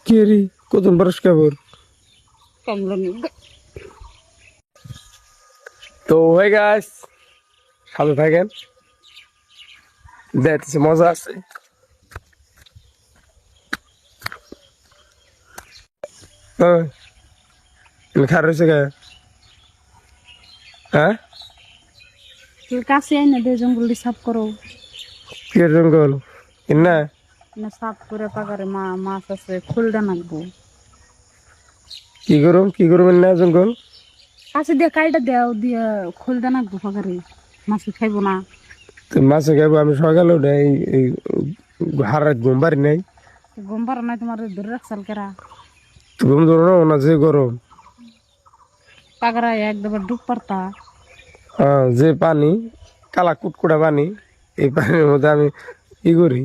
কে রে কত বরস কাপড় কামলা নিব তো হয়ে গাইস সাথে থাকেন দেখতেছি মজা আছে খার রয়েছে কে হ্যাঁ কাছে আইনা দে জঙ্গলটি সাফ করো কি জঙ্গল না না সাফ করে পাকারে মাছ আছে খুলডা নাকবো কি করুম না জঙ্গল কাছে দিয়ে কাইটা দেও দিয়ে খুলডা নাকবো পাকারে মাছ খাইবো না তো মাছে খাবো আমি সকালে উঠে এই হারাত ঘুম পারি নাই ঘুম পারো নাই তোমার ধরে রাখছাল কেরা তো ঘুম ধরো না যে গরম পাকারা একদম ডুব পারতা যে পানি কালা কুটকুটা পানি এই পানির মধ্যে আমি কি করি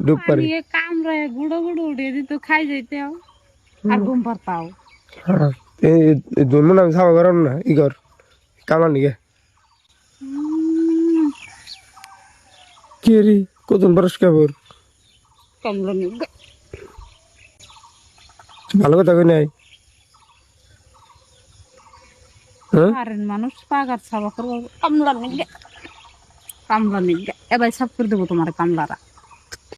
ডুব পারি কামড়ায় গুঁড়ো গুঁড়ো উঠে দিত খাই যাইতে আর ঘুম পারতাও হ্যাঁ এই ধরুন আমি সাফা করাম না ই কর কামার নিকে কে রে কত বরস কাপড় কামলা নিব ভালো কথা কই নাই হ্যাঁ পারেন মানুষ পাগার সাবা করবো কামলা নিগে এবার সাফ করে দেবো তোমার কামলারা